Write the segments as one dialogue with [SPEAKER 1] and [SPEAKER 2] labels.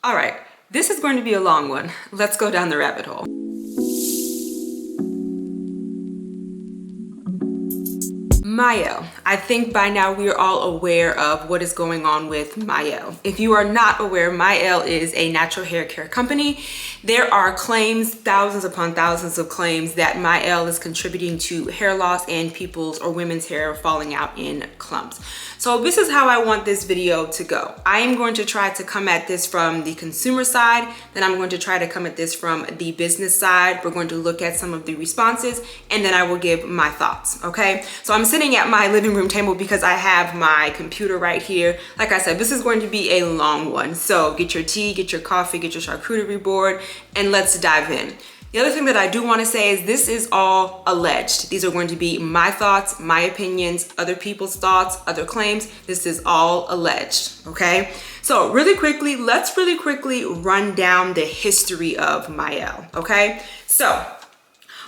[SPEAKER 1] All right, this is going to be a long one. Let's go down the rabbit hole. Mielle. I think by now we are all aware of what is going on with Mielle. If you are not aware, Mielle is a natural hair care company. There are claims, thousands upon thousands of claims, that Mielle is contributing to hair loss and people's or women's hair falling out in clumps. So this is how I want this video to go. I am going to try to come at this from the consumer side, then I'm going to try to come at this from the business side. We're going to look at some of the responses, and then I will give my thoughts, okay? So I'm sitting at my living room table because I have my computer right here. Like I said, this is going to be a long one. So get your tea, get your coffee, get your charcuterie board, and let's dive in. The other thing that I do want to say is this is all alleged. These are going to be my thoughts, my opinions, other people's thoughts, other claims. This is all alleged, okay? So let's really quickly run down the history of Mielle, okay? So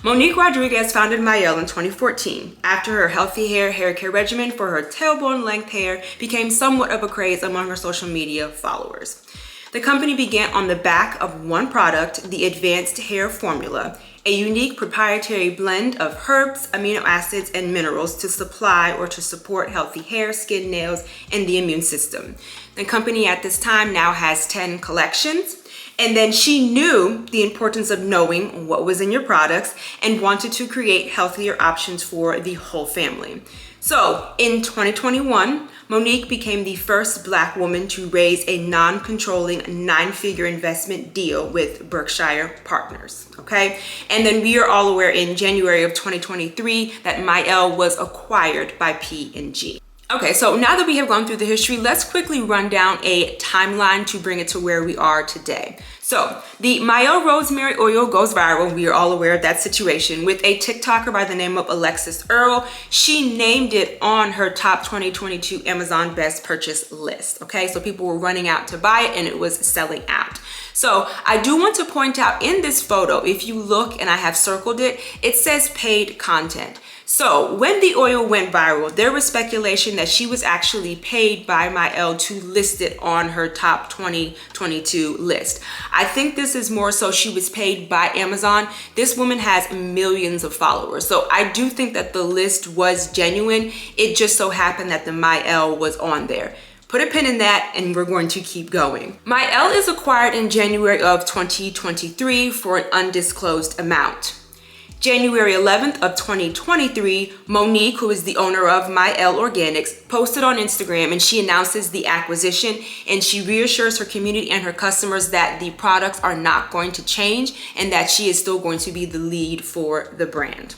[SPEAKER 1] Monique Rodriguez founded Mielle in 2014 after her healthy hair care regimen for her tailbone length hair became somewhat of a craze among her social media followers. The company began on the back of one product, the Advanced Hair Formula, a unique proprietary blend of herbs, amino acids, and minerals to supply or to support healthy hair, skin, nails, and the immune system. The company at this time now has 10 collections. And then she knew the importance of knowing what was in your products and wanted to create healthier options for the whole family. So in 2021, Monique became the first Black woman to raise a non-controlling 9-figure investment deal with Berkshire Partners, okay? And then we are all aware in January of 2023 that Mielle was acquired by P&G. Okay, so now that we have gone through the history, let's quickly run down a timeline to bring it to where we are today. So the Mielle Rosemary Oil goes viral. We are all aware of that situation with a TikToker by the name of Alexis Earl. She named it on her top 2022 Amazon best purchase list. Okay, so people were running out to buy it and it was selling out. So I do want to point out in this photo, if you look and I have circled it, it says paid content. So when the oil went viral, there was speculation that she was actually paid by Mielle to list it on her top 2022 list. I think this is more so she was paid by Amazon. This woman has millions of followers. So I do think that the list was genuine. It just so happened that the Mielle was on there. Put a pin in that and we're going to keep going. Mielle is acquired in January of 2023 for an undisclosed amount. January 11th of 2023, Monique, who is the owner of Mielle Organics, posted on Instagram and she announces the acquisition and she reassures her community and her customers that the products are not going to change and that she is still going to be the lead for the brand.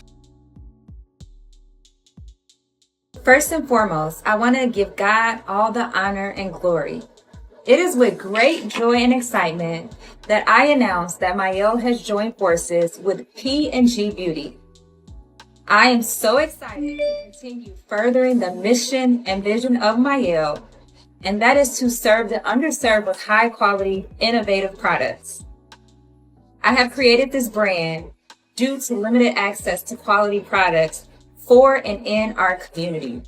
[SPEAKER 2] First and foremost, I want to give God all the honor and glory. It is with great joy and excitement that I announce that Mielle has joined forces with P&G Beauty. I am so excited to continue furthering the mission and vision of Mielle, and that is to serve the underserved with high quality, innovative products. I have created this brand due to limited access to quality products for and in our community.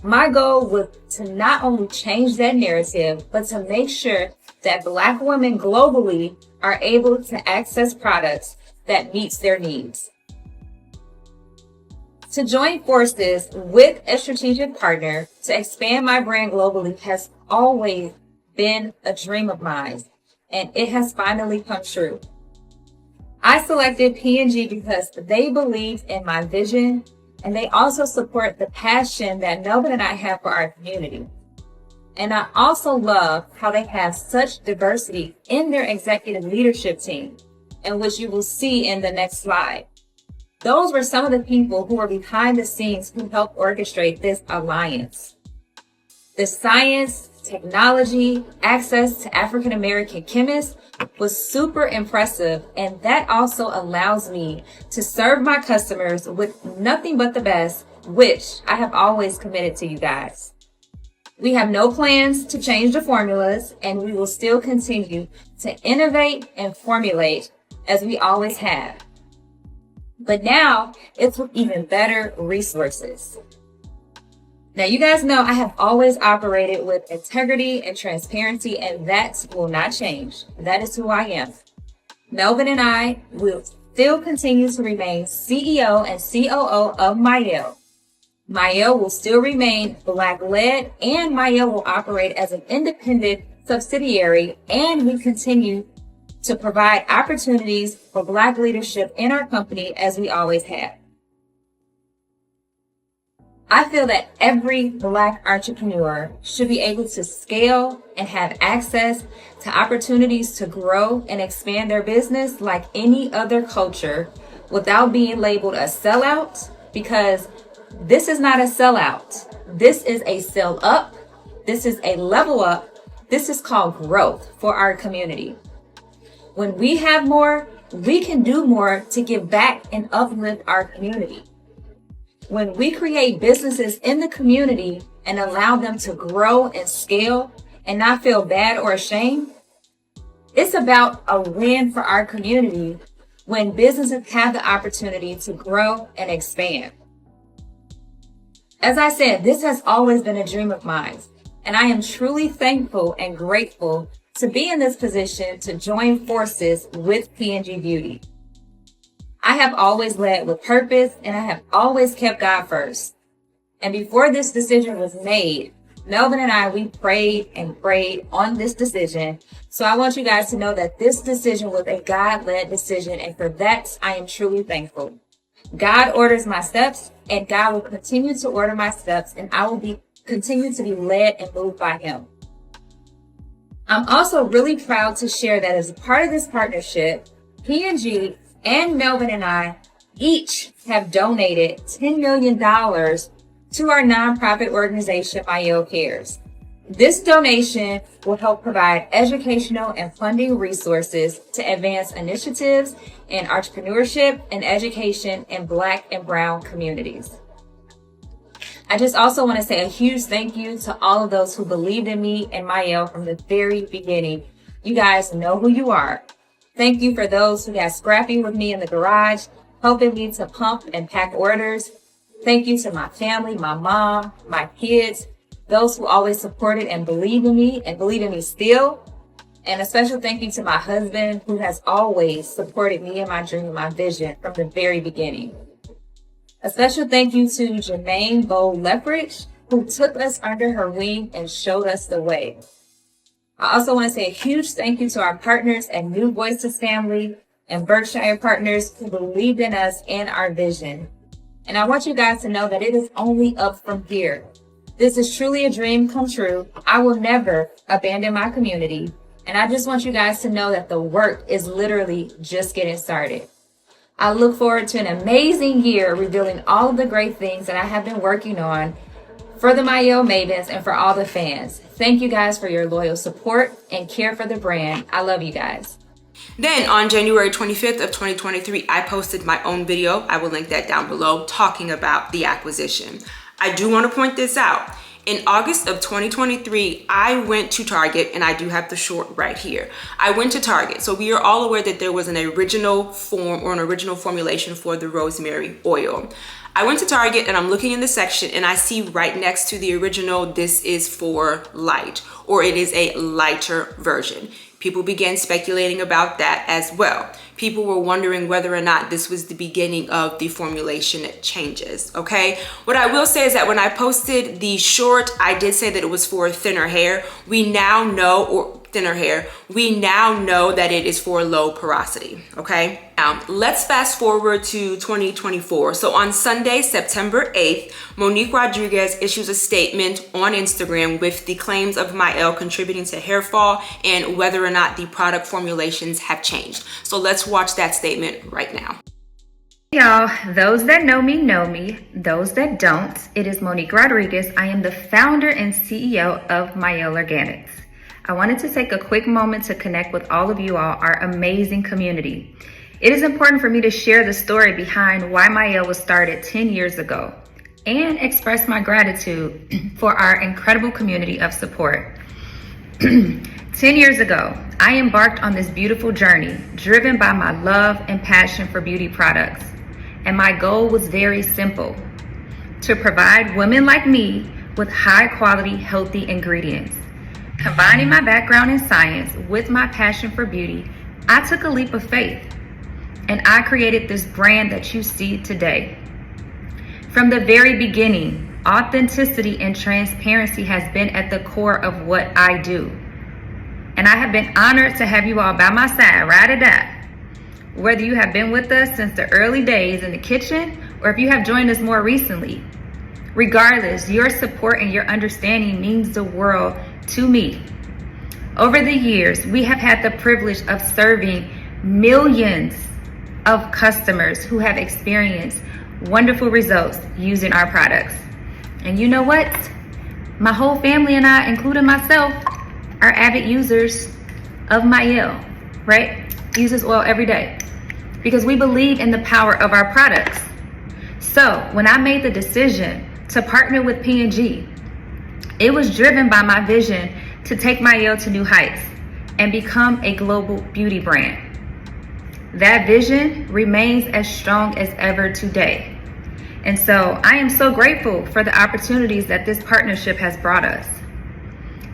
[SPEAKER 2] My goal was to not only change that narrative, but to make sure that Black women globally are able to access products that meets their needs. To join forces with a strategic partner to expand my brand globally has always been a dream of mine, and it has finally come true. I selected P&G because they believed in my vision, and they also support the passion that Melvin and I have for our community. And I also love how they have such diversity in their executive leadership team, and which you will see in the next slide. Those were some of the people who were behind the scenes who helped orchestrate this alliance. The science, technology, access to African American chemists was super impressive, and that also allows me to serve my customers with nothing but the best, which I have always committed to you guys. We have no plans to change the formulas, and we will still continue to innovate and formulate as we always have. But now it's with even better resources. Now, you guys know I have always operated with integrity and transparency, and that will not change. That is who I am. Melvin and I will still continue to remain CEO and COO of Mielle. Mielle will still remain Black-led, and Mielle will operate as an independent subsidiary, and we continue to provide opportunities for Black leadership in our company as we always have. I feel that every Black entrepreneur should be able to scale and have access to opportunities to grow and expand their business like any other culture without being labeled a sellout, because this is not a sellout. This is a sell up. This is a level up. This is called growth for our community. When we have more, we can do more to give back and uplift our community. When we create businesses in the community and allow them to grow and scale and not feel bad or ashamed, it's about a win for our community when businesses have the opportunity to grow and expand. As I said, this has always been a dream of mine, and I am truly thankful and grateful to be in this position to join forces with P&G Beauty. I have always led with purpose, and I have always kept God first. And before this decision was made, Melvin and I, we prayed and prayed on this decision. So I want you guys to know that this decision was a God-led decision, and for that, I am truly thankful. God orders my steps, and God will continue to order my steps, and I will continue to be led and moved by Him. I'm also really proud to share that as a part of this partnership, P&G and Melvin and I each have donated $10 million to our nonprofit organization, Mielle Cares. This donation will help provide educational and funding resources to advance initiatives in entrepreneurship and education in Black and Brown communities. I just also want to say a huge thank you to all of those who believed in me and Mielle from the very beginning. You guys know who you are. Thank you for those who got scrappy with me in the garage, helping me to pump and pack orders. Thank you to my family, my mom, my kids, those who always supported and believe in me still. And a special thank you to my husband, who has always supported me in my dream and my vision from the very beginning. A special thank you to Jermaine Bowl-Lethbridge, who took us under her wing and showed us the way. I also want to say a huge thank you to our partners at New Voices Family and Berkshire Partners, who believed in us and our vision. And I want you guys to know that it is only up from here. This is truly a dream come true. I will never abandon my community. And I just want you guys to know that the work is literally just getting started. I look forward to an amazing year revealing all of the great things that I have been working on for the Mielle Mavens and for all the fans. Thank you guys for your loyal support and care for the brand. I love you guys.
[SPEAKER 1] Then on January 25th of 2023, I posted my own video. I will link that down below, talking about the acquisition. I do want to point this out. In August of 2023, I went to Target, and I do have the short right here. I went to Target. So we are all aware that there was an original form or an original formulation for the rosemary oil. I went to Target and I'm looking in the section and I see right next to the original, this is for light, or it is a lighter version. People began speculating about that as well. People were wondering whether or not this was the beginning of the formulation changes, okay? What I will say is that when I posted the short, I did say that it was for thinner hair. We now know, or thinner hair, we now know that it is for low porosity, okay? Now, let's fast forward to 2024. So on Sunday, September 8th, Monique Rodriguez issues a statement on Instagram with the claims of Mielle contributing to hair fall and whether or not the product formulations have changed. So let's watch that statement right now.
[SPEAKER 3] Y'all, those that know me, those that don't, it is Monique Rodriguez. I am the founder and CEO of Mielle Organics. I wanted to take a quick moment to connect with all of you all, our amazing community. It is important for me to share the story behind why Mielle was started 10 years ago and express my gratitude for our incredible community of support. 10 years ago, I embarked on this beautiful journey driven by my love and passion for beauty products. And my goal was very simple: to provide women like me with high quality, healthy ingredients. Combining my background in science with my passion for beauty, I took a leap of faith and I created this brand that you see today. From the very beginning, authenticity and transparency has been at the core of what I do. And I have been honored to have you all by my side, ride or die. Whether you have been with us since the early days in the kitchen, or if you have joined us more recently. Regardless, your support and your understanding means the world to me. Over the years, we have had the privilege of serving millions of customers who have experienced wonderful results using our products. And you know what? My whole family and I, including myself, are avid users of Mielle, right? Use this oil every day because we believe in the power of our products. So when I made the decision to partner with P&G, it was driven by my vision to take Mielle to new heights and become a global beauty brand. That vision remains as strong as ever today. And so I am so grateful for the opportunities that this partnership has brought us.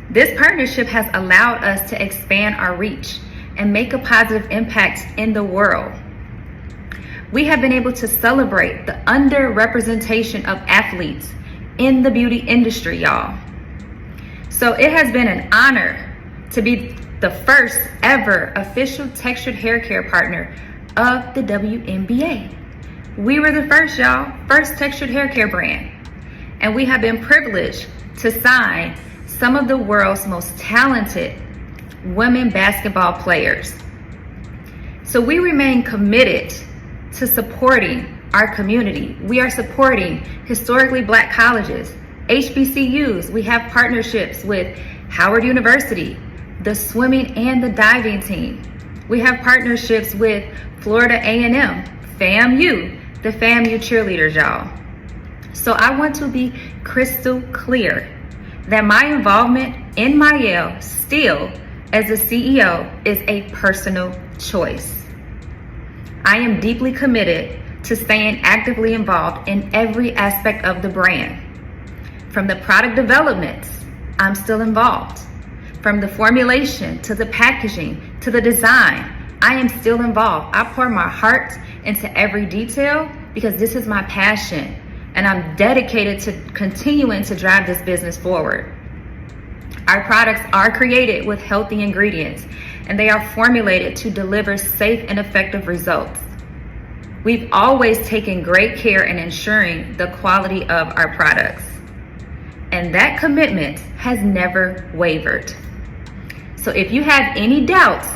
[SPEAKER 3] This partnership has allowed us to expand our reach and make a positive impact in the world. We have been able to celebrate the underrepresentation of athletes in the beauty industry, y'all. So it has been an honor to be the first ever official textured hair care partner of the WNBA. We were the first, y'all, first textured hair care brand. And we have been privileged to sign some of the world's most talented women basketball players. So we remain committed to supporting our community. We are supporting historically Black colleges, HBCUs. We have partnerships with Howard University, the swimming and the diving team. We have partnerships with Florida A&M, FAMU, the FAMU cheerleaders, y'all. So I want to be crystal clear that my involvement in Mielle still as a CEO is a personal choice. I am deeply committed to staying actively involved in every aspect of the brand. From the product development, I'm still involved. From the formulation to the packaging to the design, I am still involved. I pour my heart into every detail because this is my passion and I'm dedicated to continuing to drive this business forward. Our products are created with healthy ingredients and they are formulated to deliver safe and effective results. We've always taken great care in ensuring the quality of our products, and that commitment has never wavered. So if you have any doubts,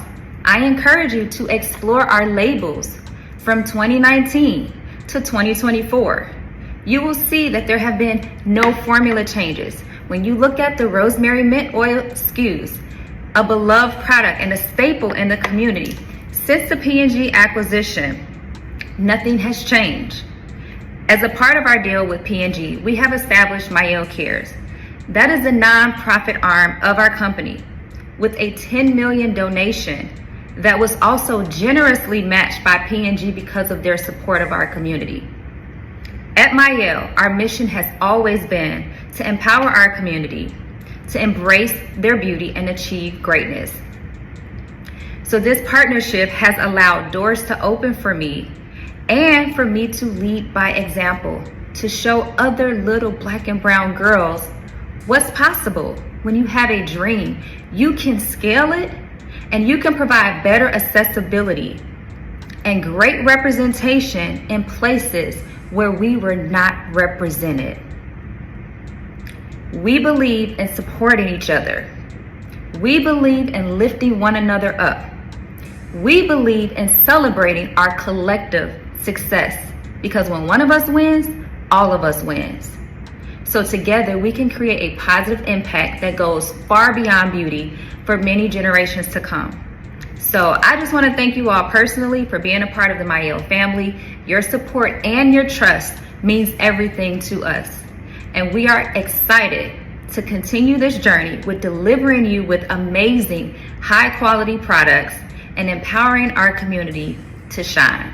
[SPEAKER 3] I encourage you to explore our labels from 2019 to 2024. You will see that there have been no formula changes. When you look at the rosemary mint oil SKUs, a beloved product and a staple in the community, since the P&G acquisition, nothing has changed. As a part of our deal with P&G, we have established Mielle Cares. That is the nonprofit arm of our company with a $10 million donation that was also generously matched by P&G because of their support of our community. At Mielle, our mission has always been to empower our community to embrace their beauty and achieve greatness. So this partnership has allowed doors to open for me and for me to lead by example, to show other little Black and brown girls what's possible when you have a dream. You can scale it and you can provide better accessibility and great representation in places where we were not represented. We believe in supporting each other. We believe in lifting one another up. We believe in celebrating our collective success because when one of us wins, all of us wins. So together we can create a positive impact that goes far beyond beauty for many generations to come. So I just want to thank you all personally for being a part of the Mielle family. Your support and your trust means everything to us. And we are excited to continue this journey with delivering you with amazing, high quality products and empowering our community to shine.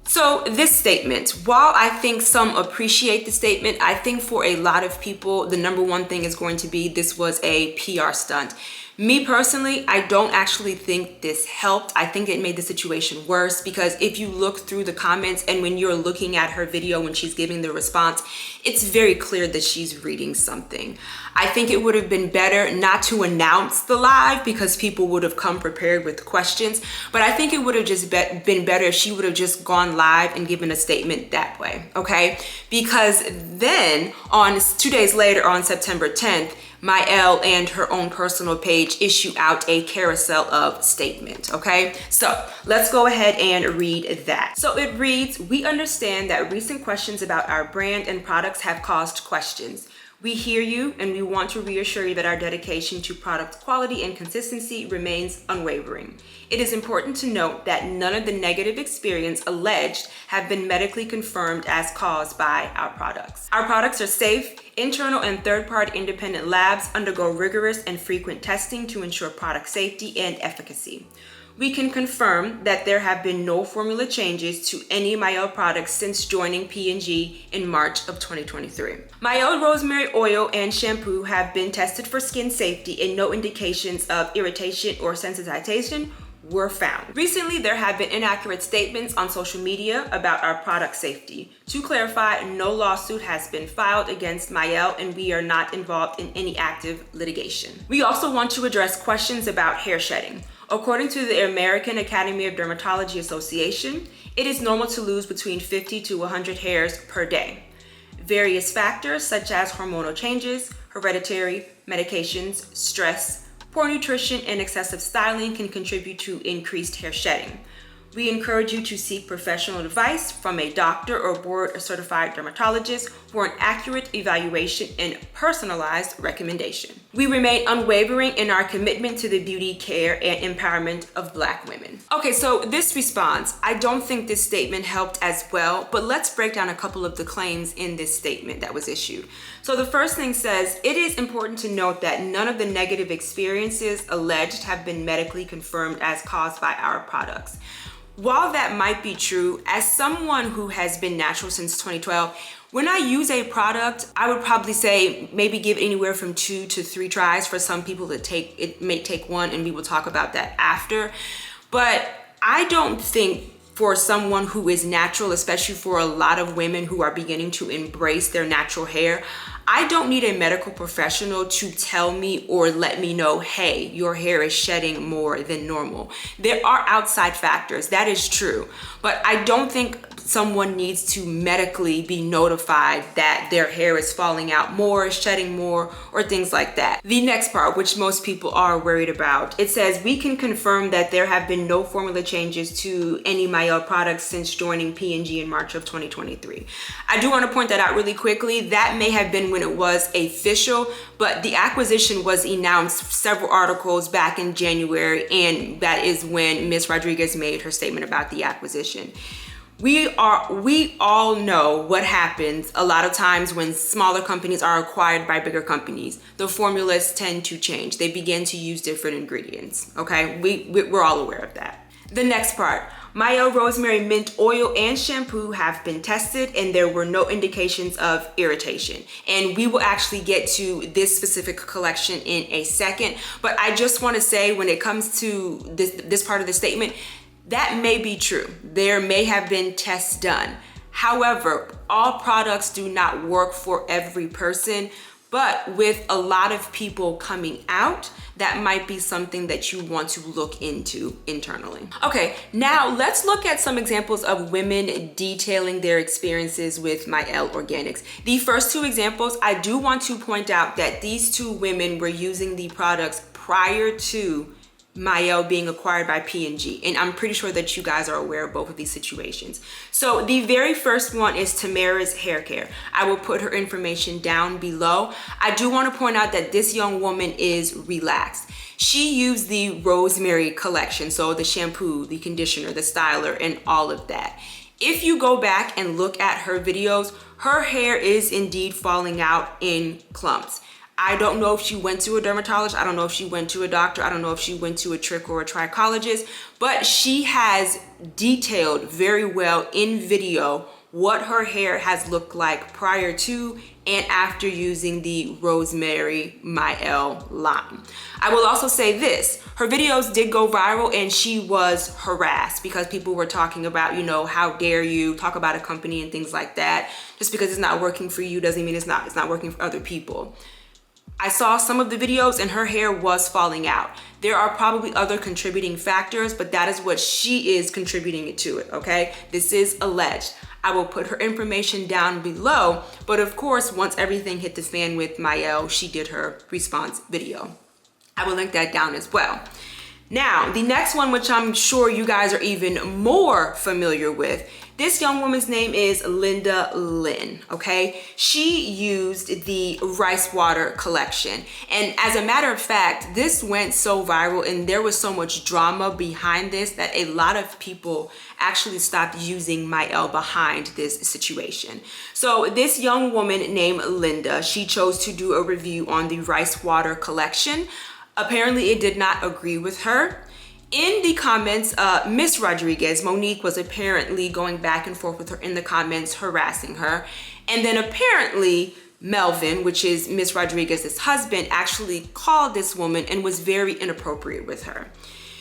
[SPEAKER 1] So this statement, while I think some appreciate the statement, I think for a lot of people, the number one thing is going to be this was a PR stunt. Me personally, I don't actually think this helped. I think it made the situation worse because if you look through the comments and when you're looking at her video when she's giving the response, it's very clear that she's reading something. I think it would have been better not to announce the live because people would have come prepared with questions, but I think it would have just been better if she would have just gone live and given a statement that way, okay? Because then on 2 days later on September 10th, Mielle and her own personal page issue out a carousel of statement, okay? So let's go ahead and read that. So it reads, "We understand that recent questions about our brand and products have caused questions. We hear you and we want to reassure you that our dedication to product quality and consistency remains unwavering. It is important to note that none of the negative experience alleged have been medically confirmed as caused by our products. Our products are safe. Internal and third-party independent labs undergo rigorous and frequent testing to ensure product safety and efficacy. We can confirm that there have been no formula changes to any Mielle products since joining P&G in March of 2023. Mielle rosemary oil and shampoo have been tested for skin safety and no indications of irritation or sensitization were found. Recently, there have been inaccurate statements on social media about our product safety. To clarify, no lawsuit has been filed against Mielle and we are not involved in any active litigation. We also want to address questions about hair shedding. According to the American Academy of Dermatology Association, it is normal to lose between 50 to 100 hairs per day. Various factors such as hormonal changes, hereditary, medications, stress, poor nutrition, and excessive styling can contribute to increased hair shedding. We encourage you to seek professional advice from a doctor or board-certified dermatologist for an accurate evaluation and personalized recommendation. We remain unwavering in our commitment to the beauty, care, and empowerment of Black women." Okay, so this response, I don't think this statement helped as well, but let's break down a couple of the claims in this statement that was issued. So the first thing says, "It is important to note that none of the negative experiences alleged have been medically confirmed as caused by our products." While that might be true, as someone who has been natural since 2012, when I use a product, I would probably say maybe give anywhere from 2 to 3 tries. For some people it may take 1, and we will talk about that after. But I don't think for someone who is natural, especially for a lot of women who are beginning to embrace their natural hair, I don't need a medical professional to tell me or let me know, hey, your hair is shedding more than normal. There are outside factors, that is true, but I don't think someone needs to medically be notified that their hair is falling out more, shedding more, or things like that. The next part, which most people are worried about, it says, "We can confirm that there have been no formula changes to any Mielle products since joining P&G in March of 2023. I do want to point that out really quickly. That may have been when it was official, but the acquisition was announced several articles back in January, and that is when Ms. Rodriguez made her statement about the acquisition. We all know what happens a lot of times when smaller companies are acquired by bigger companies. The formulas tend to change. They begin to use different ingredients, okay? We're all aware of that. The next part, Mielle rosemary mint oil and shampoo have been tested and there were no indications of irritation. And we will actually get to this specific collection in a second, but I just want to say when it comes to this part of the statement, that may be true. There may have been tests done. However, all products do not work for every person, but with a lot of people coming out, that might be something that you want to look into internally. Okay, now let's look at some examples of women detailing their experiences with Mielle Organics. The first 2 examples, I do want to point out that these 2 women were using the products prior to Mielle being acquired by P&G, and I'm pretty sure that you guys are aware of both of these situations. So the very first one is Tamara's hair care. I will put her information down below. I do want to point out that this young woman is relaxed. She used the rosemary collection, so the shampoo, the conditioner, the styler, and all of that. If you go back and look at her videos, her hair is indeed falling out in clumps. I don't know if she went to a dermatologist. I don't know if she went to a doctor. I don't know if she went to a trick or a trichologist, but she has detailed very well in video what her hair has looked like prior to and after using the Rosemary Mielle line. I will also say this, her videos did go viral and she was harassed because people were talking about, you know, how dare you talk about a company and things like that. Just because it's not working for you doesn't mean it's not working for other people. I saw some of the videos and her hair was falling out. There are probably other contributing factors, but that is what she is contributing to it, okay? This is alleged. I will put her information down below, but of course, once everything hit the fan with Mielle, she did her response video. I will link that down as well. Now, the next one, which I'm sure you guys are even more familiar with, this young woman's name is Linda Lynn, okay? She used the rice water collection. And as a matter of fact, this went so viral and there was so much drama behind this that a lot of people actually stopped using Mielle behind this situation. So this young woman named Linda, she chose to do a review on the rice water collection. Apparently it did not agree with her. In the comments, Miss Rodriguez, Monique, was apparently going back and forth with her in the comments, harassing her. And then apparently Melvin, which is Miss Rodriguez's husband, actually called this woman and was very inappropriate with her.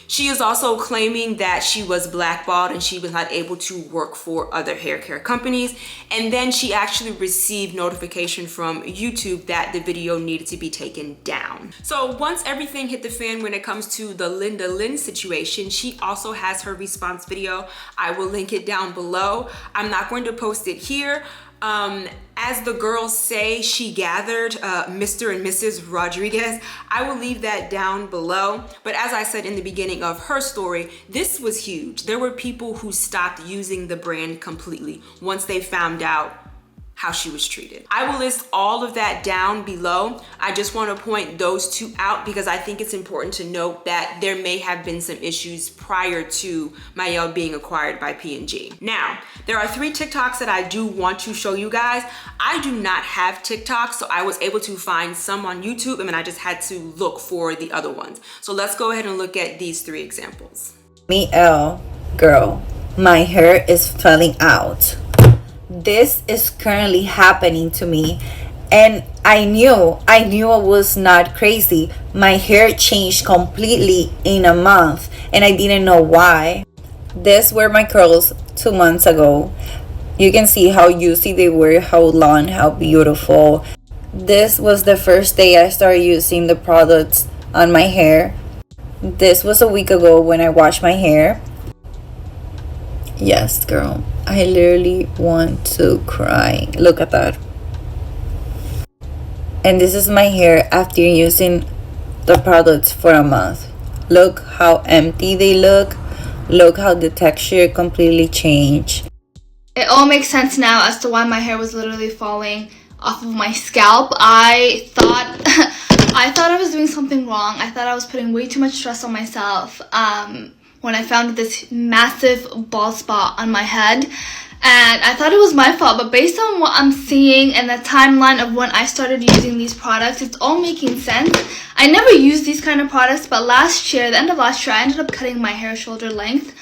[SPEAKER 1] She is also claiming that she was blackballed and she was not able to work for other hair care companies. And then she actually received notification from YouTube that the video needed to be taken down. So once everything hit the fan when it comes to the Linda Lynn situation, she also has her response video. I will link it down below. I'm not going to post it here. As the girls say, she gathered Mr. and Mrs. Rodriguez. I will leave that down below. But as I said in the beginning of her story, this was huge. There were people who stopped using the brand completely once they found out how she was treated. I will list all of that down below. I just want to point those two out because I think it's important to note that there may have been some issues prior to Mielle being acquired by P&G. Now, there are 3 TikToks that I do want to show you guys. I do not have TikTok, so I was able to find some on YouTube and then I just had to look for the other ones. So let's go ahead and look at these 3 examples.
[SPEAKER 4] Mielle, girl, my hair is falling out. This is currently happening to me and I knew it was not crazy. My hair changed completely in a month and I didn't know why. These were my curls 2 months ago. You can see how juicy they were, how long, how beautiful. This was the first day I started using the products on my hair. This was a week ago when I washed my hair. Yes, girl, I literally want to cry. Look at that. And this is my hair after using the products for a month. Look how empty they look. Look how the texture completely changed.
[SPEAKER 5] It all makes sense now as to why my hair was literally falling off of my scalp. I thought I was doing something wrong. I thought I was putting way too much stress on myself. When I found this massive bald spot on my head, and I thought it was my fault, but based on what I'm seeing and the timeline of when I started using these products, it's all making sense. I never used these kind of products, but last year, the end of last year, I ended up cutting my hair shoulder length,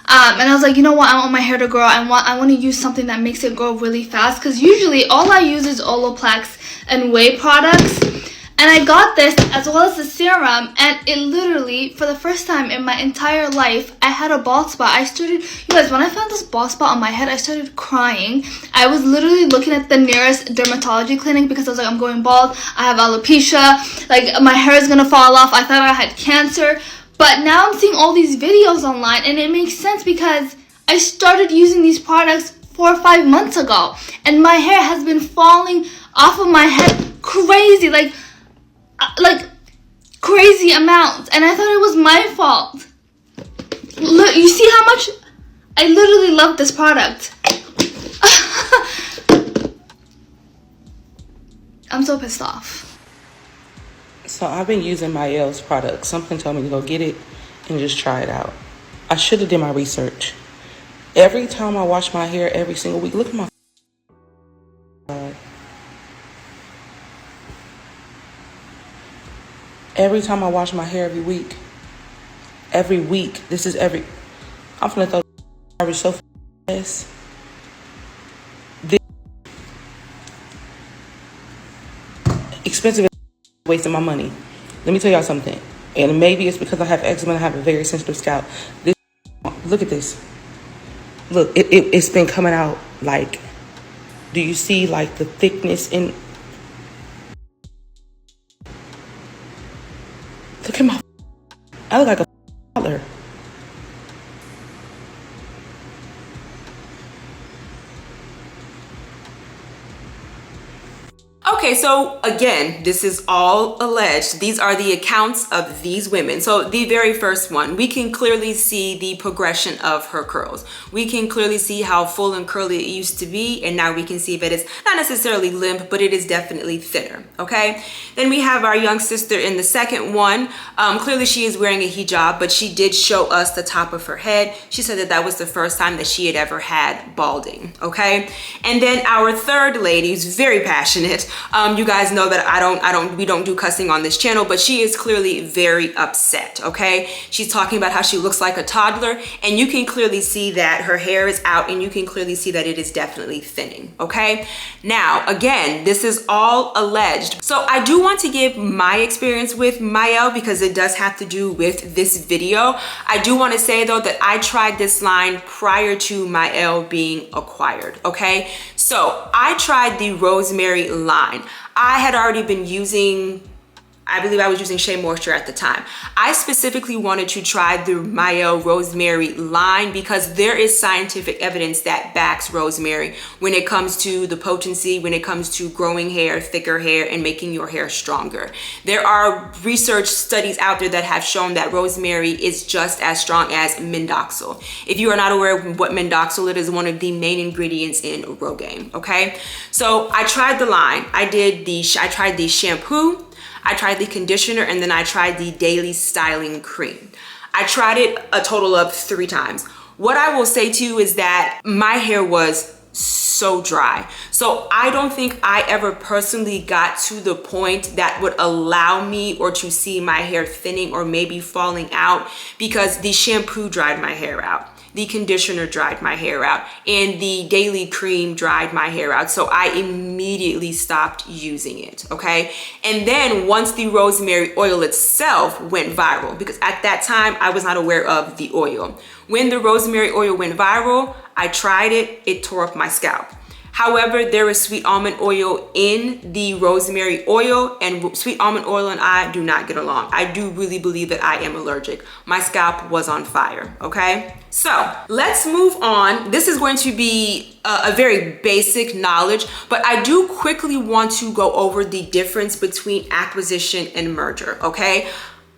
[SPEAKER 5] and I was like, you know what, I want my hair to grow. I want to use something that makes it grow really fast, because usually all I use is Olaplex and whey products. And I got this as well as the serum, and it literally, for the first time in my entire life, I had a bald spot. You guys, when I found this bald spot on my head, I started crying. I was literally looking at the nearest dermatology clinic because I was like, I'm going bald, I have alopecia, like my hair is gonna fall off, I thought I had cancer. But now I'm seeing all these videos online, and it makes sense because I started using these products 4 or 5 months ago, and my hair has been falling off of my head crazy, like crazy amounts, and I thought it was my fault. Look, you see how much I literally love this product. I'm so pissed off.
[SPEAKER 6] So I've been using Mielle's product. Something told me to go get it and just try it out. I should have did my research. Every time I wash my hair, every single week, look at my every time I wash my hair every week, this is every, I'm finna throw garbage so fast. This expensive, wasting my money. Let me tell y'all something. And maybe it's because I have eczema and I have a very sensitive scalp. This, look at this. Look, it's been coming out like, do you see like the thickness in? Look at my, I look like a toddler.
[SPEAKER 1] Okay, so again, this is all alleged. These are the accounts of these women. So the very first one, we can clearly see the progression of her curls. We can clearly see how full and curly it used to be, and now we can see that it's not necessarily limp, but it is definitely thinner, okay? Then we have our young sister in the second one. Clearly she is wearing a hijab, but she did show us the top of her head. She said that that was the first time that she had ever had balding, okay? And then our third lady is very passionate. You guys know that we don't do cussing on this channel, but she is clearly very upset, okay? She's talking about how she looks like a toddler, and you can clearly see that her hair is out, and you can clearly see that it is definitely thinning, okay? Now, again, this is all alleged. So I do want to give my experience with Mielle because it does have to do with this video. I do want to say though that I tried this line prior to Mielle being acquired, okay? So I tried the Rosemary line. I had already been using, I believe I was using Shea Moisture at the time. I specifically wanted to try the Mielle Rosemary line because there is scientific evidence that backs rosemary when it comes to the potency, when it comes to growing hair, thicker hair, and making your hair stronger. There are research studies out there that have shown that rosemary is just as strong as mendoxyl. If you are not aware of what mendoxyl, it is one of the main ingredients in Rogaine, okay? So I tried the line. I tried the shampoo, I tried the conditioner, and then I tried the daily styling cream. I tried it a total of 3 times. What I will say to you is that my hair was so dry. So I don't think I ever personally got to the point that would allow me or to see my hair thinning or maybe falling out because the shampoo dried my hair out. The conditioner dried my hair out, and the daily cream dried my hair out. So I immediately stopped using it, okay? And then once the rosemary oil itself went viral, because at that time I was not aware of the oil. When the rosemary oil went viral, I tried it, it tore up my scalp. However, there is sweet almond oil in the rosemary oil, and sweet almond oil and I do not get along. I do really believe that I am allergic. My scalp was on fire, okay? So let's move on. This is going to be a very basic knowledge, but I do quickly want to go over the difference between acquisition and merger, okay?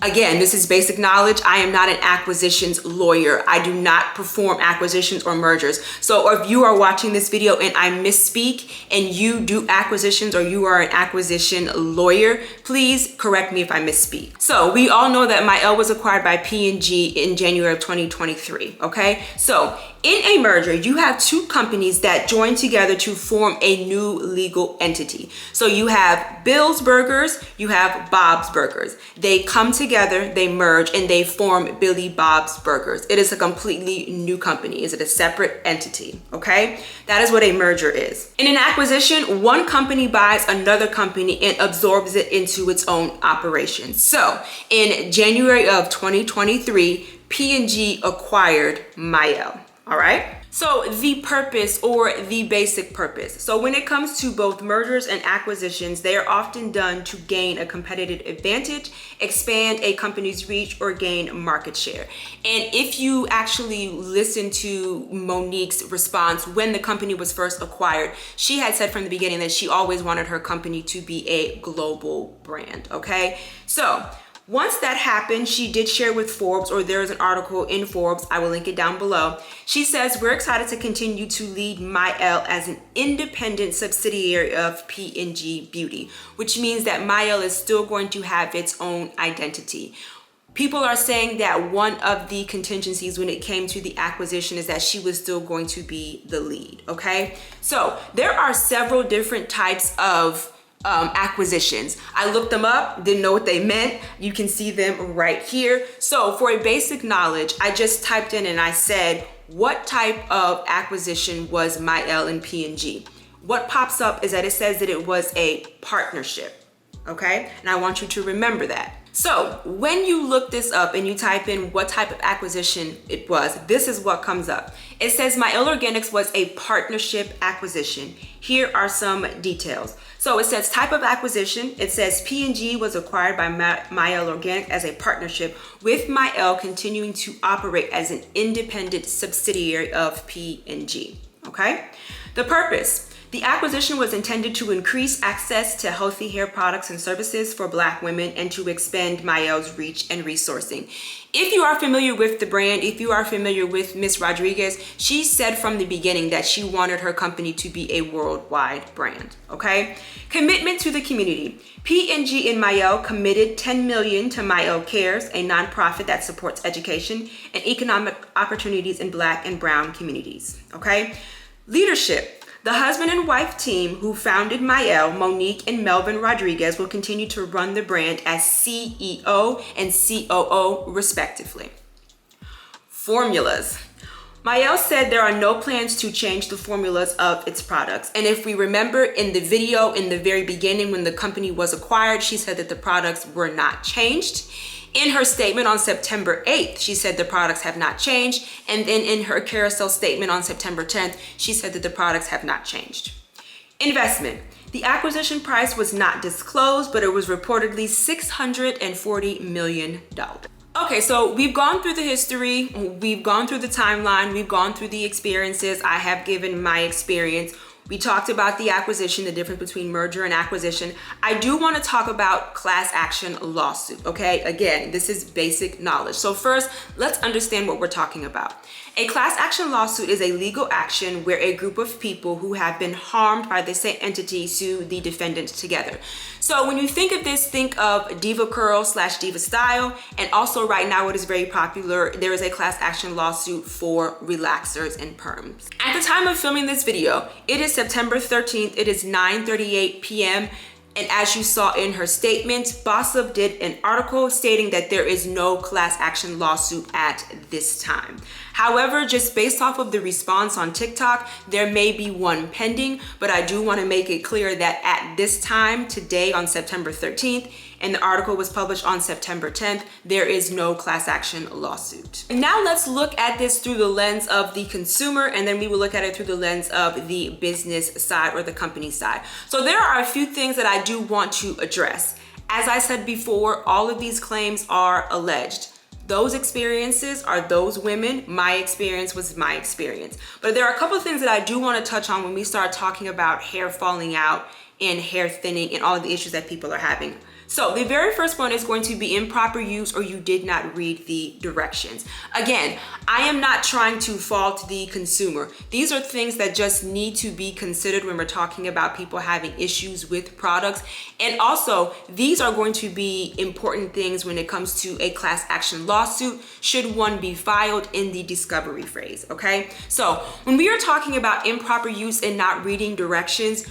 [SPEAKER 1] Again, this is basic knowledge. I am not an acquisitions lawyer. I do not perform acquisitions or mergers. So if you are watching this video and I misspeak and you do acquisitions or you are an acquisition lawyer, please correct me if I misspeak. So we all know that Mielle was acquired by P&G in January of 2023, okay? So in a merger, you have 2 companies that join together to form a new legal entity. So you have Bill's Burgers, you have Bob's Burgers. They come together, they merge, and they form Billy Bob's Burgers. It is a completely new company. Is it a separate entity? Okay, that is what a merger is. In an acquisition, one company buys another company and absorbs it into its own operation. So in January of 2023, P&G acquired Mielle. All right. So the purpose or the basic purpose. So when it comes to both mergers and acquisitions, they are often done to gain a competitive advantage, expand a company's reach, or gain market share. And if you actually listen to Monique's response when the company was first acquired, she had said from the beginning that she always wanted her company to be a global brand. Okay. So once that happened, she did share with Forbes, or there is an article in Forbes, I will link it down below. She says, we're excited to continue to lead Mielle as an independent subsidiary of P&G Beauty, which means that Mielle is still going to have its own identity. People are saying that one of the contingencies when it came to the acquisition is that she was still going to be the lead, okay? So there are several different types of acquisitions. I looked them up, didn't know what they meant. You can see them right here. So for a basic knowledge, I just typed in and I said, what type of acquisition was Mielle and P&G? What pops up is that it says that it was a partnership, okay? And I want you to remember that. So when you look this up and you type in what type of acquisition it was, this is what comes up. It says Mielle Organics was a partnership acquisition. Here are some details. So it says type of acquisition. It says P&G was acquired by Mielle Organics as a partnership, with Mielle continuing to operate as an independent subsidiary of P&G, okay? The purpose. The acquisition was intended to increase access to healthy hair products and services for Black women and to expand Mielle's reach and resourcing. If you are familiar with the brand, if you are familiar with Miss Rodriguez, she said from the beginning that she wanted her company to be a worldwide brand, okay? Commitment to the community. P&G and Mielle committed $10 million to Mielle Cares, a nonprofit that supports education and economic opportunities in Black and Brown communities, okay? Leadership. The husband and wife team who founded Mielle, Monique and Melvin Rodriguez, will continue to run the brand as CEO and COO respectively. Formulas. Mielle said there are no plans to change the formulas of its products. And if we remember in the video in the very beginning when the company was acquired, she said that the products were not changed. In her statement on September 8th, she said the products have not changed. And then in her carousel statement on September 10th, she said that the products have not changed. Investment. The acquisition price was not disclosed, but it was reportedly $640 million. Okay, so we've gone through the history, we've gone through the timeline, we've gone through the experiences. I have given my experience. We talked about the acquisition, the difference between merger and acquisition. I do want to talk about class action lawsuit, okay? Again, this is basic knowledge. So first, let's understand what we're talking about. A class action lawsuit is a legal action where a group of people who have been harmed by the same entity sue the defendant together. So when you think of this, think of Diva Curl / Diva Style. And also right now, what is very popular, there is a class action lawsuit for relaxers and perms. At the time of filming this video, it is September 13th. It is 9:38 p.m. And as you saw in her statement, Boss Up did an article stating that there is no class action lawsuit at this time. However, just based off of the response on TikTok, there may be one pending, but I do want to make it clear that at this time, today on September 13th, and the article was published on September 10th, there is no class action lawsuit. And now let's look at this through the lens of the consumer, and then we will look at it through the lens of the business side or the company side. So there are a few things that I do want to address. As I said before, all of these claims are alleged. Those experiences are those women. My experience was my experience. But there are a couple of things that I do want to touch on when we start talking about hair falling out and hair thinning and all of the issues that people are having. So the very first one is going to be improper use or you did not read the directions. Again, I am not trying to fault the consumer. These are things that just need to be considered when we're talking about people having issues with products. And also, these are going to be important things when it comes to a class action lawsuit, should one be filed in the discovery phase, okay? So when we are talking about improper use and not reading directions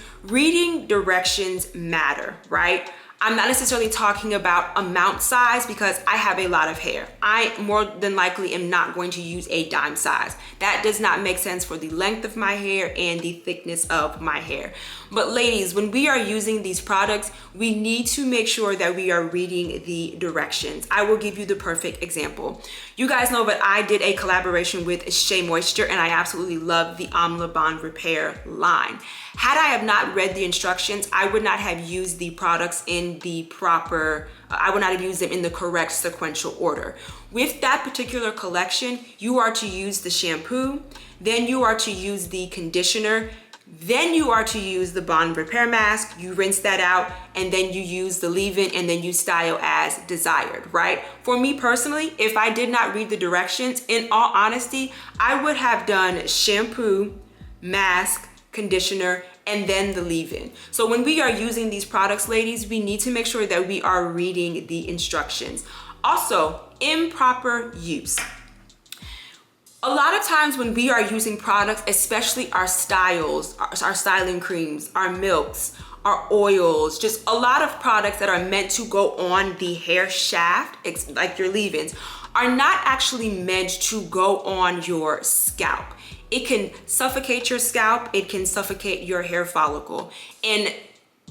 [SPEAKER 1] matter, right? I'm not necessarily talking about amount size because I have a lot of hair. I more than likely am not going to use a dime size. That does not make sense for the length of my hair and the thickness of my hair. But ladies, when we are using these products, we need to make sure that we are reading the directions. I will give you the perfect example. You guys know that I did a collaboration with Shea Moisture and I absolutely love the Amla Bond Repair line. Had I have not read the instructions, I would not have used the products in the proper, I would not have used them in the correct sequential order. With that particular collection, you are to use the shampoo, then you are to use the conditioner, then you are to use the bond repair mask, you rinse that out, and then you use the leave-in and then you style as desired, right? For me personally, if I did not read the directions, in all honesty, I would have done shampoo, mask, conditioner, and then the leave-in. So when we are using these products, ladies, we need to make sure that we are reading the instructions. Also, improper use. A lot of times when we are using products, especially our styles, our styling creams, our milks, our oils, just a lot of products that are meant to go on the hair shaft, like your leave-ins, are not actually meant to go on your scalp. It can suffocate your scalp, it can suffocate your hair follicle, and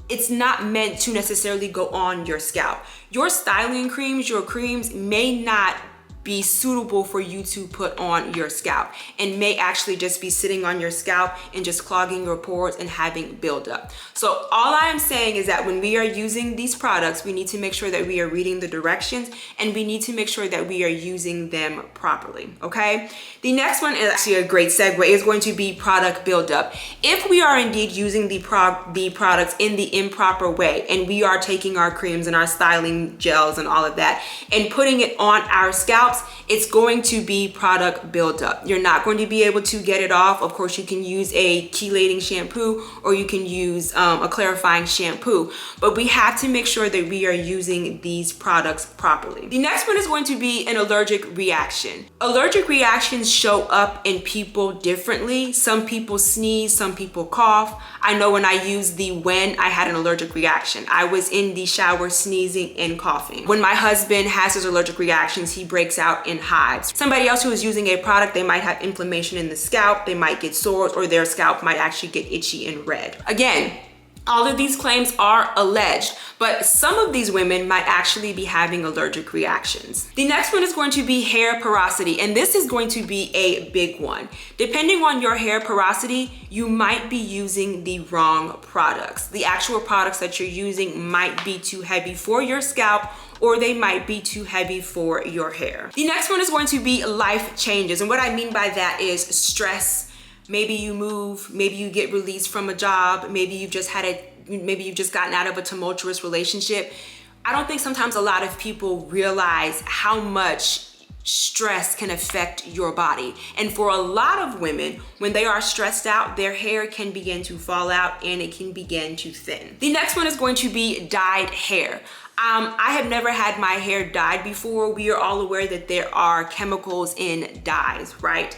[SPEAKER 1] it's not meant to necessarily go on your scalp. Your styling creams, your creams may not be suitable for you to put on your scalp and may actually just be sitting on your scalp and just clogging your pores and having buildup. So all I am saying is that when we are using these products, we need to make sure that we are reading the directions and we need to make sure that we are using them properly, okay? The next one is actually a great segue, is going to be product buildup. If we are indeed using the products in the improper way and we are taking our creams and our styling gels and all of that and putting it on our scalp, it's going to be product buildup. You're not going to be able to get it off. Of course, you can use a chelating shampoo or you can use a clarifying shampoo, but we have to make sure that we are using these products properly. The next one is going to be an allergic reaction. Allergic reactions show up in people differently. Some people sneeze, some people cough. I know when I used the When, I had an allergic reaction. I was in the shower sneezing and coughing. When my husband has his allergic reactions, he breaks out in hives. Somebody else who is using a product, they might have inflammation in the scalp, they might get sores, or their scalp might actually get itchy and red. Again, all of these claims are alleged, but some of these women might actually be having allergic reactions. The next one is going to be hair porosity, and this is going to be a big one. Depending on your hair porosity, you might be using the wrong products. The actual products that you're using might be too heavy for your scalp, or they might be too heavy for your hair. The next one is going to be life changes, and what I mean by that is stress. Maybe you move, maybe you get released from a job, maybe you've just gotten out of a tumultuous relationship. I don't think sometimes a lot of people realize how much stress can affect your body. And for a lot of women, when they are stressed out, their hair can begin to fall out and it can begin to thin. The next one is going to be dyed hair. I have never had my hair dyed before. We are all aware that there are chemicals in dyes, right?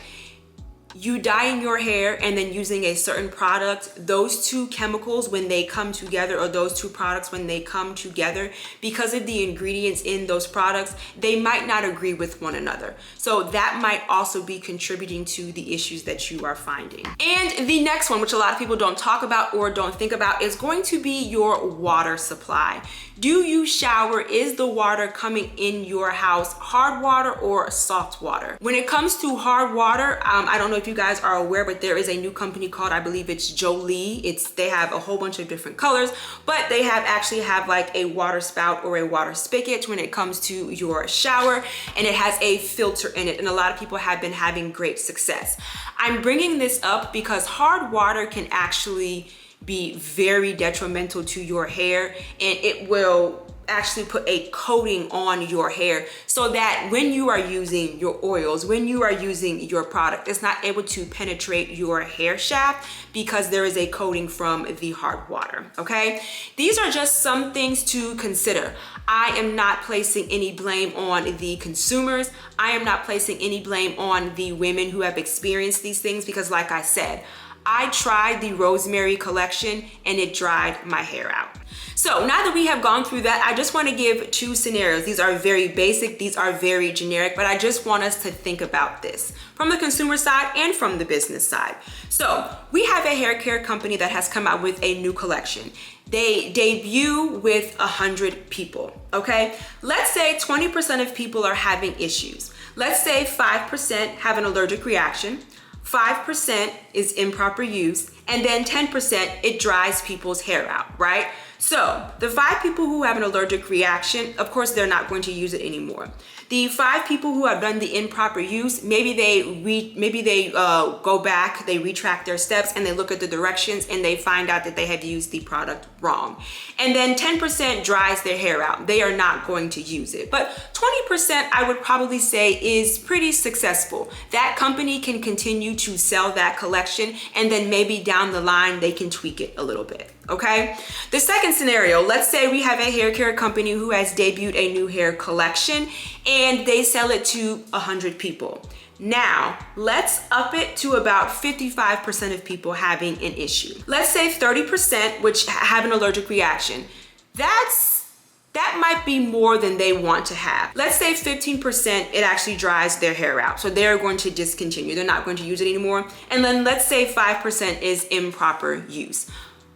[SPEAKER 1] You dyeing your hair and then using a certain product, those two chemicals, when they come together, or those two products, when they come together, because of the ingredients in those products, they might not agree with one another. So that might also be contributing to the issues that you are finding. And the next one, which a lot of people don't talk about or don't think about, is going to be your water supply. Do you shower? Is the water coming in your house hard water or soft water? When it comes to hard water, I don't know if you guys are aware, but there is a new company called, I believe it's Jolie. They have a whole bunch of different colors, but they actually have like a water spout or a water spigot when it comes to your shower, and it has a filter in it, and a lot of people have been having great success. I'm bringing this up because hard water can actually be very detrimental to your hair, and it will actually put a coating on your hair so that when you are using your oils, when you are using your product, it's not able to penetrate your hair shaft because there is a coating from the hard water, okay? These are just some things to consider. I am not placing any blame on the consumers. I am not placing any blame on the women who have experienced these things because, like I said, I tried the Rosemary collection and it dried my hair out. So now that we have gone through that, I just want to give two scenarios. These are very basic, these are very generic, but I just want us to think about this from the consumer side and from the business side. So we have a hair care company that has come out with a new collection. They debut with 100 people, okay? Let's say 20% of people are having issues. Let's say 5% have an allergic reaction, 5% is improper use, and then 10% it dries people's hair out, right? So the 5 people who have an allergic reaction, of course, they're not going to use it anymore. The 5 people who have done the improper use, maybe they go back, they retract their steps, and they look at the directions and they find out that they have used the product wrong. And then 10% dries their hair out. They are not going to use it. But 20%, I would probably say, is pretty successful. That company can continue to sell that collection, and then maybe down the line they can tweak it a little bit. Okay. The second scenario, let's say we have a hair care company who has debuted a new hair collection and they sell it to 100 people. Now, let's up it to about 55% of people having an issue. Let's say 30% which have an allergic reaction. That might be more than they want to have. Let's say 15%, it actually dries their hair out. So they're going to discontinue. They're not going to use it anymore. And then let's say 5% is improper use.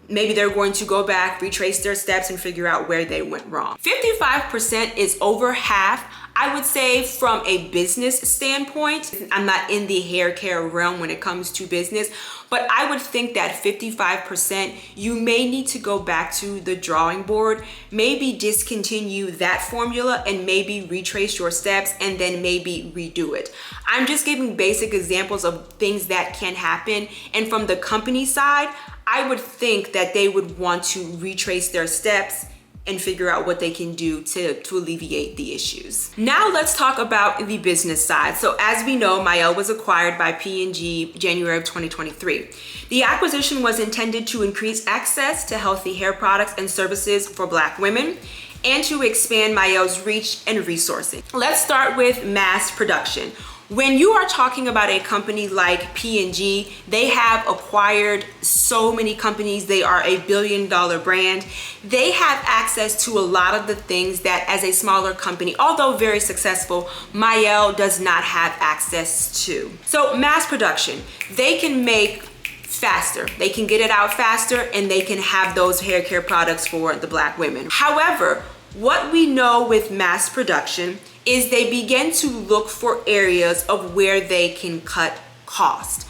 [SPEAKER 1] Maybe they're going to go back, retrace their steps, and figure out where they went wrong. 55% is over half. I would say from a business standpoint, I'm not in the hair care realm when it comes to business, but I would think that 55%, you may need to go back to the drawing board, maybe discontinue that formula and maybe retrace your steps and then maybe redo it. I'm just giving basic examples of things that can happen. And from the company side, I would think that they would want to retrace their steps and figure out what they can do to alleviate the issues. Now let's talk about the business side. So as we know, Mielle was acquired by P&G January of 2023. The acquisition was intended to increase access to healthy hair products and services for Black women and to expand Mielle's reach and resourcing. Let's start with mass production. When you are talking about a company like P&G, they have acquired so many companies. They are a billion-dollar brand. They have access to a lot of the things that as a smaller company, although very successful, Mielle does not have access to. So mass production, they can make faster. They can get it out faster and they can have those hair care products for the Black women. However, what we know with mass production is they begin to look for areas of where they can cut cost.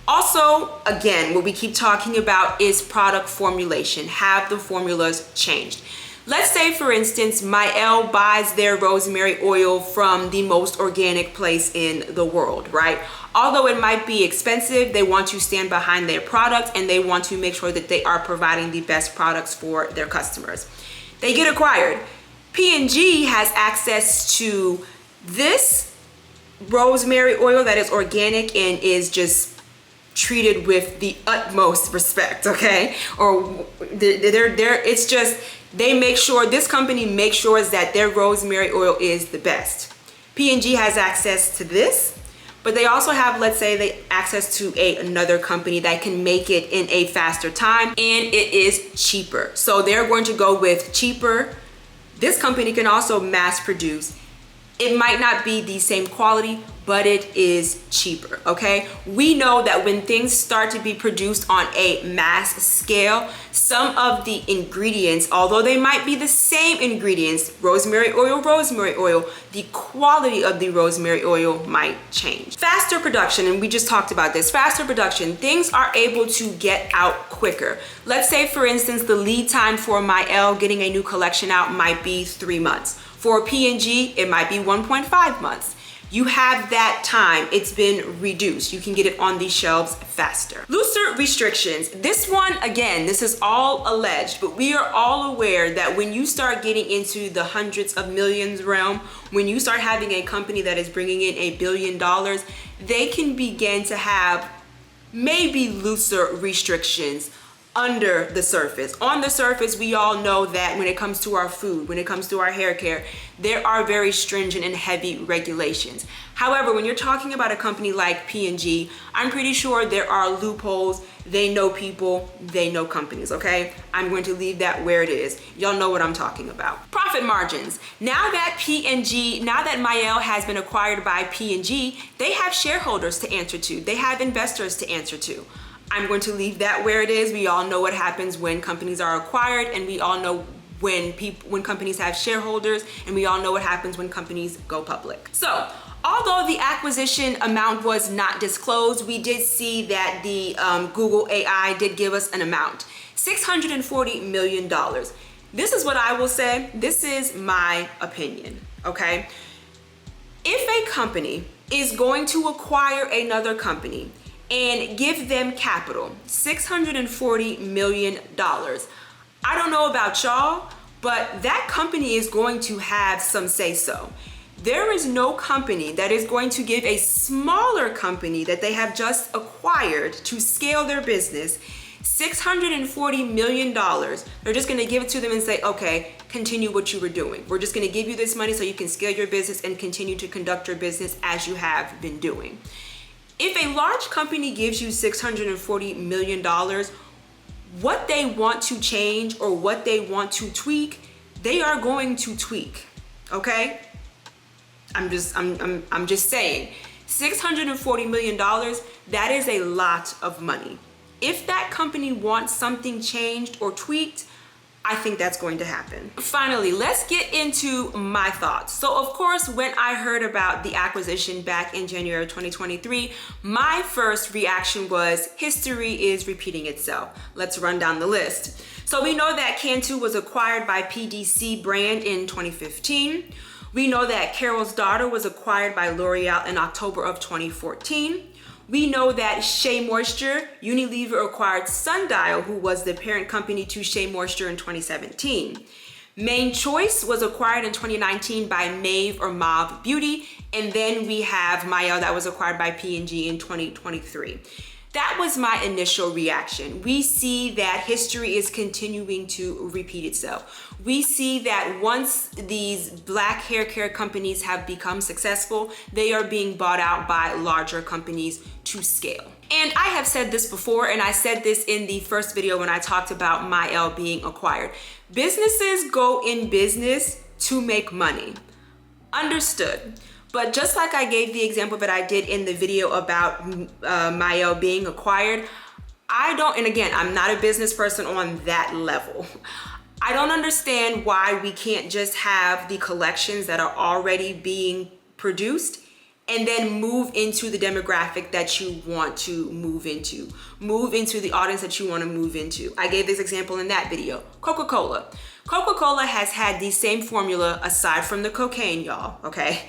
[SPEAKER 1] Also, again, what we keep talking about is product formulation. Have the formulas changed. Let's say, for instance, Mielle buys their rosemary oil from the most organic place in the world, right? Although it might be expensive, they want to stand behind their product and they want to make sure that they are providing the best products for their customers. They get acquired. P&G has access to this rosemary oil that is organic and is just treated with the utmost respect, okay? Or it's just, they make sure, this company makes sure that their rosemary oil is the best. P&G has access to this, but they also have, let's say, they access to another company that can make it in a faster time and it is cheaper. So they're going to go with cheaper. This company can also mass produce. It might not be the same quality, but it is cheaper, okay? We know that when things start to be produced on a mass scale, some of the ingredients, although they might be the same ingredients, rosemary oil, the quality of the rosemary oil might change. Faster production, and we just talked about this, faster production, things are able to get out quicker. Let's say, for instance, the lead time for Mielle getting a new collection out might be 3 months. For P&G, it might be 1.5 months. You have that time, it's been reduced. You can get it on these shelves faster. Looser restrictions. This one, again, this is all alleged, but we are all aware that when you start getting into the hundreds of millions realm, when you start having a company that is bringing in $1 billion, they can begin to have maybe looser restrictions under the surface. On the surface, we all know that when it comes to our food, when it comes to our hair care, there are very stringent and heavy regulations. However, when you're talking about a company like P&G, I'm pretty sure there are loopholes. They know people, they know companies, okay? I'm going to leave that where it is. Y'all know what I'm talking about. Profit margins. Now that Mielle has been acquired by P&G, they have shareholders to answer to. They have investors to answer to. I'm going to leave that where it is. We all know what happens when companies are acquired, and we all know when companies have shareholders, and we all know what happens when companies go public. So, although the acquisition amount was not disclosed, we did see that the Google AI did give us an amount, $640 million. This is what I will say. This is my opinion, okay? If a company is going to acquire another company and give them capital, $640 million. I don't know about y'all, but that company is going to have some say-so. There is no company that is going to give a smaller company that they have just acquired to scale their business $640 million. They're just gonna give it to them and say, okay, continue what you were doing. We're just gonna give you this money so you can scale your business and continue to conduct your business as you have been doing. If a large company gives you $640 million, what they want to change or what they want to tweak, they are going to tweak, okay? I'm just saying, $640 million, that is a lot of money. If that company wants something changed or tweaked, I think that's going to happen. Finally, let's get into my thoughts. So of course, when I heard about the acquisition back in January 2023, my first reaction was history is repeating itself. Let's run down the list. So we know that Cantu was acquired by PDC brand in 2015. We know that Carol's Daughter was acquired by L'Oreal in October of 2014. We know that Shea Moisture, Unilever acquired Sundial, who was the parent company to Shea Moisture in 2017. Main Choice was acquired in 2019 by Maeve or Mauve Beauty. And then we have Mielle that was acquired by P&G in 2023. That was my initial reaction. We see that history is continuing to repeat itself. We see that once these black hair care companies have become successful, they are being bought out by larger companies to scale. And I have said this before, and I said this in the first video when I talked about Mielle being acquired. Businesses go in business to make money. Understood. But just like I gave the example that I did in the video about Mielle being acquired, and again, I'm not a business person on that level. I don't understand why we can't just have the collections that are already being produced and then move into the demographic that you want to move into the audience that you want to move into. I gave this example in that video. Coca-Cola. Coca-Cola has had the same formula aside from the cocaine, y'all, okay?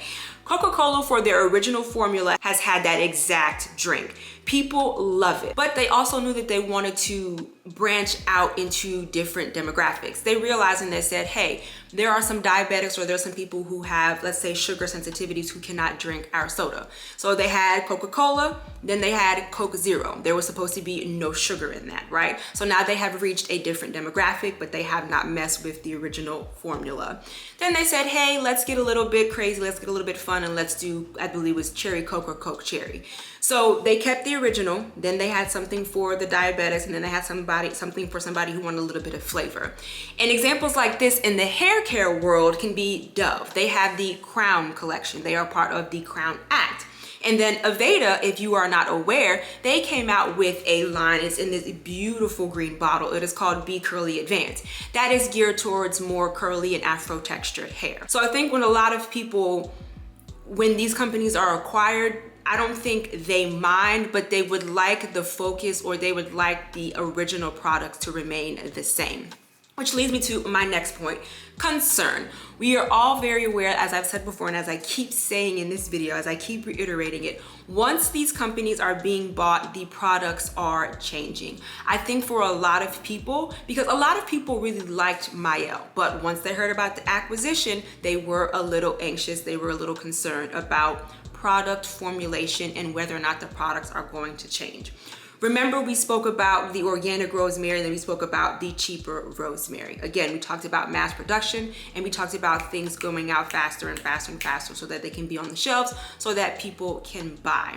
[SPEAKER 1] Coca-Cola, for their original formula, has had that exact drink. People love it, but they also knew that they wanted to branch out into different demographics. They realized and they said, hey, there are some diabetics or there's some people who have, let's say, sugar sensitivities who cannot drink our soda. So they had Coca-Cola, then they had Coke Zero. There was supposed to be no sugar in that, right? So now they have reached a different demographic, but they have not messed with the original formula. Then they said, hey, let's get a little bit crazy, let's get a little bit fun, and let's do, I believe it was Cherry Coke or Coke Cherry. So they kept the original, then they had something for the diabetics, and then they had something for somebody who wanted a little bit of flavor. And examples like this in the hair care world can be Dove. They have the Crown collection. They are part of the Crown Act. And then Aveda, if you are not aware, they came out with a line. It's in this beautiful green bottle. It is called Be Curly Advanced. That is geared towards more curly and afro textured hair. So I think when a lot of people, when these companies are acquired, I don't think they mind, but they would like the focus or they would like the original products to remain the same. Which leads me to my next point, concern. We are all very aware, as I've said before, and as I keep saying in this video, as I keep reiterating it, once these companies are being bought, the products are changing. I think for a lot of people, because a lot of people really liked Mielle, but once they heard about the acquisition, they were a little anxious, they were a little concerned about product formulation and whether or not the products are going to change. Remember, we spoke about the organic rosemary, and then we spoke about the cheaper rosemary. Again, we talked about mass production, and we talked about things going out faster and faster and faster so that they can be on the shelves so that people can buy.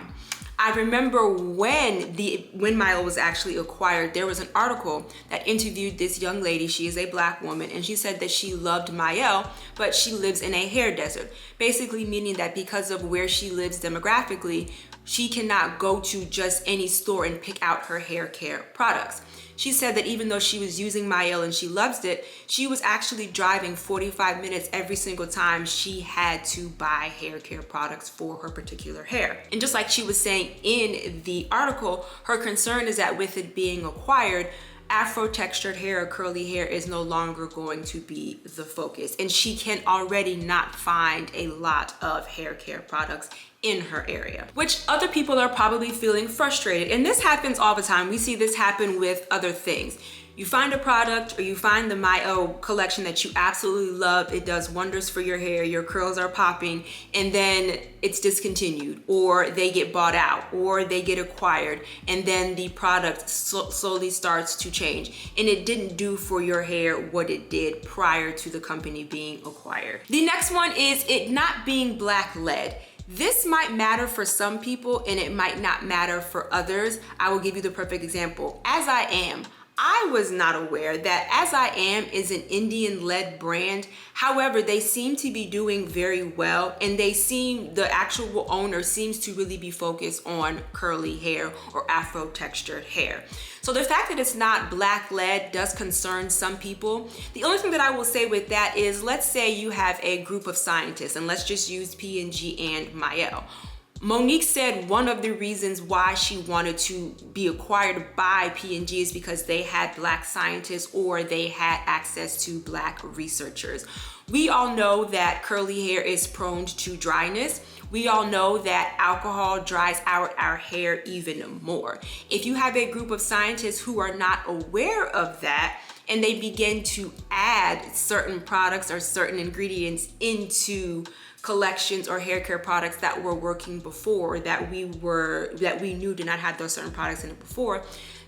[SPEAKER 1] I remember when Mielle was actually acquired, there was an article that interviewed this young lady. She is a black woman, and she said that she loved Mielle, but she lives in a hair desert. Basically meaning that because of where she lives demographically, she cannot go to just any store and pick out her hair care products. She said that even though she was using Mielle and she loves it, she was actually driving 45 minutes every single time she had to buy hair care products for her particular hair. And just like she was saying in the article, her concern is that with it being acquired, afro textured hair or curly hair is no longer going to be the focus. And she can already not find a lot of hair care products in her area, which other people are probably feeling frustrated. And this happens all the time. We see this happen with other things. You find a product or you find the Mielle collection that you absolutely love, it does wonders for your hair, your curls are popping, and then it's discontinued, or they get bought out, or they get acquired, and then the product slowly starts to change, and it didn't do for your hair what it did prior to the company being acquired. The next one is it not being black lead. This might matter for some people and it might not matter for others. I will give you the perfect example. As I Am. I was not aware that As I Am is an Indian-led brand. However, they seem to be doing very well, and the actual owner seems to really be focused on curly hair or Afro textured hair. So the fact that it's not black lead does concern some people. The only thing that I will say with that is, let's say you have a group of scientists, and let's just use P&G and Mielle. Monique said one of the reasons why she wanted to be acquired by P&G is because they had black scientists or they had access to black researchers. We all know that curly hair is prone to dryness. We all know that alcohol dries out our hair even more. If you have a group of scientists who are not aware of that, and they begin to add certain products or certain ingredients into collections or hair care products that were working before, that we knew did not have those certain products in it before,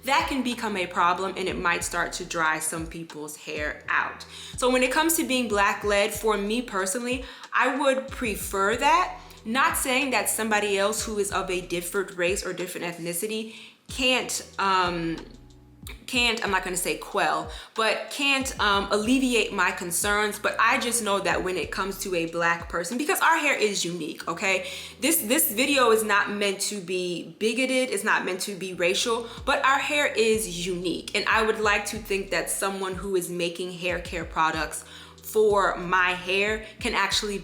[SPEAKER 1] that can become a problem, and it might start to dry some people's hair out. So when it comes to being black lead, for me personally, I would prefer that. Not saying that somebody else who is of a different race or different ethnicity can't, I'm not going to say quell, but can't alleviate my concerns. But I just know that when it comes to a black person, because our hair is unique, okay? This video is not meant to be bigoted, it's not meant to be racial, but our hair is unique. And I would like to think that someone who is making hair care products for my hair I can actually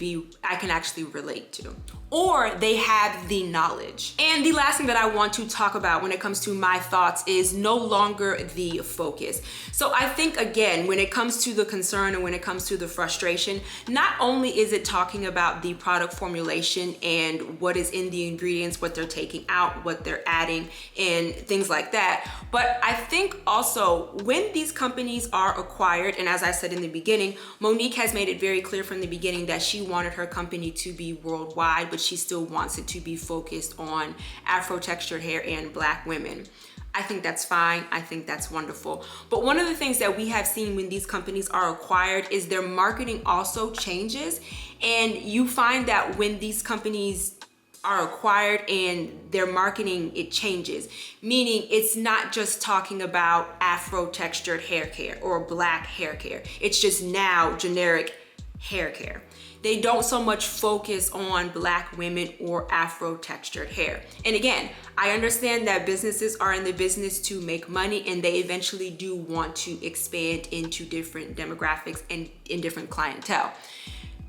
[SPEAKER 1] relate to, or they have the knowledge. And the last thing that I want to talk about when it comes to my thoughts is no longer the focus. So I think, again, when it comes to the concern and when it comes to the frustration, not only is it talking about the product formulation and what is in the ingredients, what they're taking out, what they're adding, and things like that, but I think also when these companies are acquired, and as I said in the beginning, Monique has made it very clear from the beginning that she wanted her company to be worldwide, but she still wants it to be focused on Afro textured hair and black women. I think that's fine. I think that's wonderful. But one of the things that we have seen when these companies are acquired is their marketing also changes. And you find that when these companies are acquired and their marketing, it changes. Meaning it's not just talking about Afro textured hair care or black hair care. It's just now generic hair care. They don't so much focus on black women or Afro textured hair. And again, I understand that businesses are in the business to make money, and they eventually do want to expand into different demographics and in different clientele.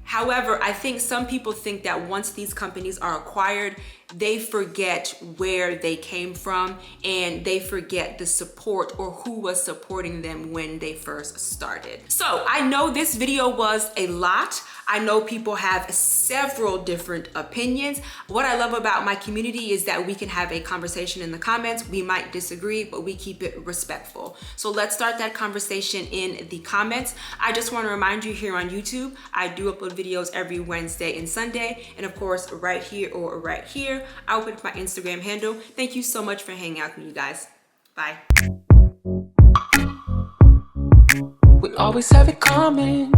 [SPEAKER 1] However, I think some people think that once these companies are acquired, they forget where they came from and they forget the support or who was supporting them when they first started. So I know this video was a lot. I know people have several different opinions. What I love about my community is that we can have a conversation in the comments. We might disagree, but we keep it respectful. So let's start that conversation in the comments. I just want to remind you, here on YouTube, I do upload videos every Wednesday and Sunday. And of course, right here or right here, I'll put my Instagram handle. Thank you so much for hanging out with me, you guys. Bye.
[SPEAKER 7] We always have it coming.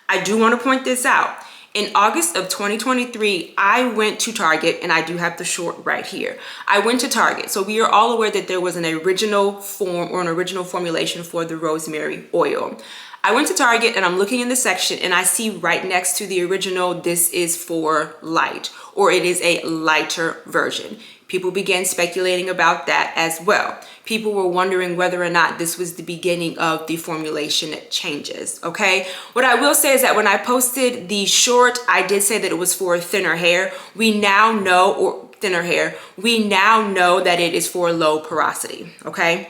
[SPEAKER 1] I do want to point this out. In August of 2023, I went to Target, and I do have the short right here. I went to Target. So we are all aware that there was an original form or an original formulation for the rosemary oil. I went to Target and I'm looking in the section and I see right next to the original, this is for light, or it is a lighter version. People began speculating about that as well. People were wondering whether or not this was the beginning of the formulation changes, okay? What I will say is that when I posted the short, I did say that it was for thinner hair. We now know, or thinner hair, we now know that it is for low porosity, okay?